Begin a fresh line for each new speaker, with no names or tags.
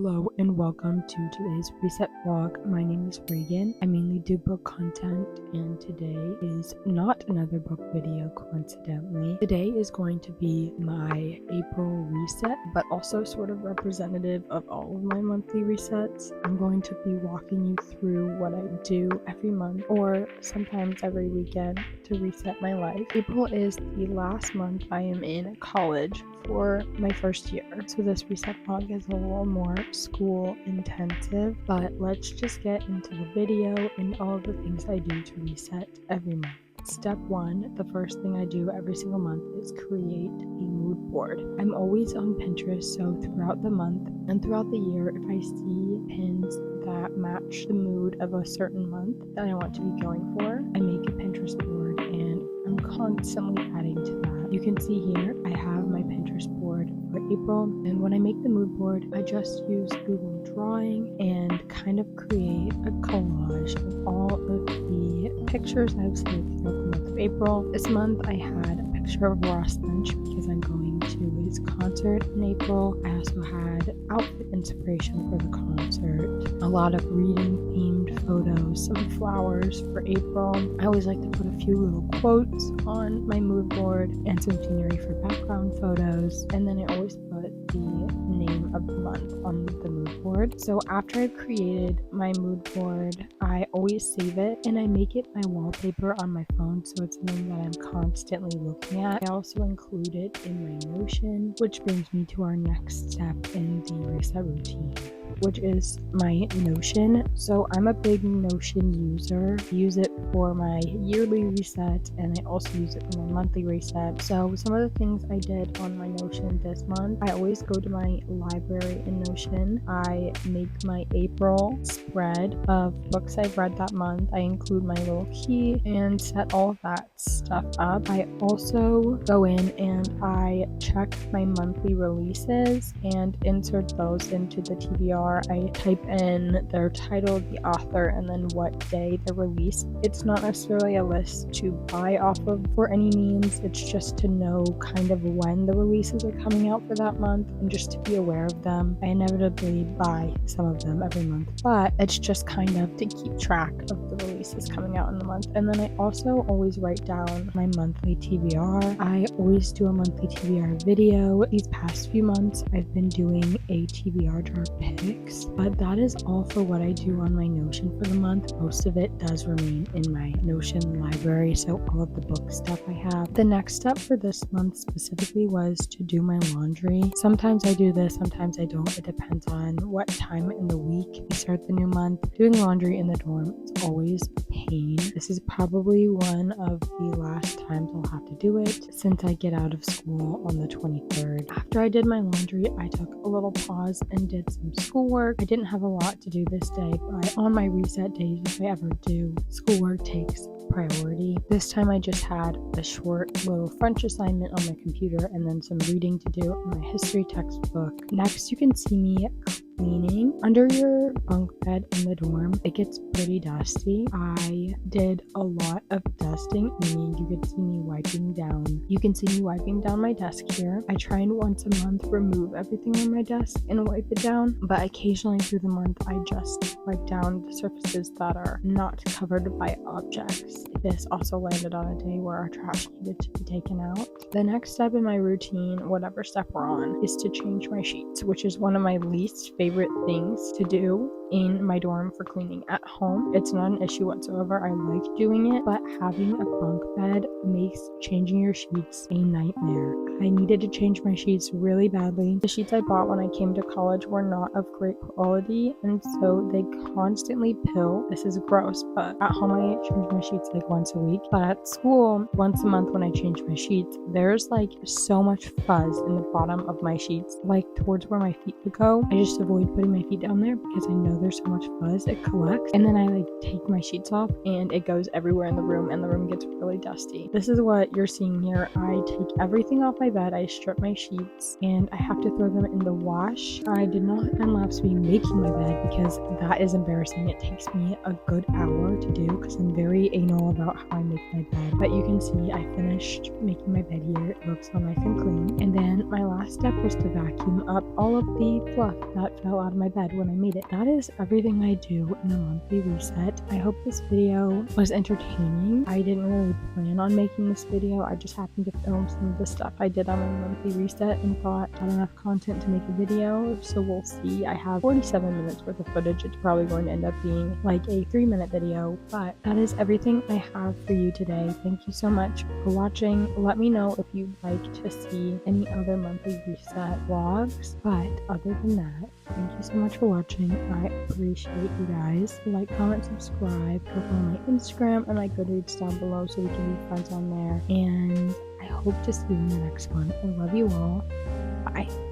Hello and welcome to today's reset vlog. My name is Reagan. I mainly do book content and today is not another book video coincidentally. Today is going to be my April reset, but also sort of representative of all of my monthly resets. I'm going to be walking you through what I do every month or sometimes every weekend to reset my life. April is the last month I am in college for my first year, so this reset vlog is a little more school intensive, but let's just get into the video and all the things I do to reset every month. Step 1, the first thing I do every single month is create a mood board. I'm always on Pinterest, so throughout the month and throughout the year, if I see pins that match the mood of a certain month that I want to be going for, I make a Pinterest board and I'm constantly adding to that. You can see here I have my Pinterest board for April, and when I make the mood board, I just use Google Drawing and kind of create a collage of all of the pictures I've saved throughout the month of April. This month I had a picture of Ross Lynch because I'm going to his concert in April. I also had outfit inspiration for the concert, a lot of reading themed photos, some flowers for April. I always like to put a few little quotes on my mood board and some scenery for background photos, and then I always put the name of the month on the mood board. So after I've created my mood board, I always save it and I make it my wallpaper on my phone, so it's something that I'm constantly looking at. I also include it in my Notion, which brings me to our next step in the reset routine, which is my Notion. So I'm a big Notion user. I use it for my yearly reset and I also use it for my monthly reset. So some of the things I did on my Notion this month, I always go to my library in Notion. I make my April spread of books I've read that month. I include my little key and set all of that stuff up. I also go in and I check my monthly releases and insert those into the TBR. I type in their title, the author, and then what day they're released. It's not necessarily a list to buy off of for any means. It's just to know kind of when the releases are coming out for that month and just to be aware of them. I inevitably buy some of them every month, but it's just kind of to keep track of the releases coming out in the month. And then I also always write down my monthly TBR. I always do a monthly TBR video. These past few months, I've been doing a TBR jar picks, but that is all for what I do on my Notion for the month. Most of it does remain in my Notion library, so all of the book stuff I have. The next step for this month specifically was to do my laundry. Sometimes I do this, sometimes I don't. It depends on what time in the week we start the new month. Doing laundry in the dorm is always a pain. This is probably one of the last times I'll have to do it since I get out of school on the 23rd. After I did my laundry, I took a little pause and did some schoolwork. I didn't have a lot to do this day, but on my reset days, if I ever do, schoolwork takes priority. This time I just had a short little French assignment on my computer and then some reading to do in my history textbook. Next, you can see me cleaning. Under your bunk bed in the dorm, it gets pretty dusty. I did a lot of dusting, meaning you could see me wiping down. You can see me wiping down my desk here. I try and once a month remove everything on my desk and wipe it down, but occasionally through the month I just wipe down the surfaces that are not covered by objects. This also landed on a day where our trash needed to be taken out. The next step in my routine, whatever step we're on, is to change my sheets, which is one of my least favorite things to do in my dorm for cleaning. At home, it's not an issue whatsoever. I like doing it, but having a bunk bed makes changing your sheets a nightmare. I needed to change my sheets really badly. The sheets I bought when I came to college were not of great quality, and so they constantly pill. This is gross, but at home I change my sheets like once a week. But at school, once a month when I change my sheets, there's like so much fuzz in the bottom of my sheets, like towards where my feet would go. I just avoid putting my feet down there because I know there's so much fuzz, it collects, and then I like take my sheets off and it goes everywhere in the room and the room gets really dusty. This is what you're seeing here. I take everything off my bed, I strip my sheets, and I have to throw them in the wash. I did not time-lapse me making my bed because that is embarrassing. It takes me a good hour to do because I'm very anal about how I make my bed. But you can see I finished making my bed here. It looks all nice and clean. And then my last step was to vacuum up all of the fluff that fell out of my bed when I made it. That is everything I do in a monthly reset. I hope this video was entertaining. I didn't really plan on making this video. I just happened to film some of the stuff I did on my monthly reset and thought I had enough content to make a video, so we'll see. I have 47 minutes worth of footage. It's probably going to end up being like a 3-minute video, but that is everything I have for you today. Thank you so much for watching. Let me know if you'd like to see any other monthly reset vlogs, but other than that, thank you so much for watching. I appreciate you guys. Like, comment, subscribe, go follow my Instagram and my Goodreads down below so we can be friends on there, and I hope to see you in the next one. I love you all. Bye.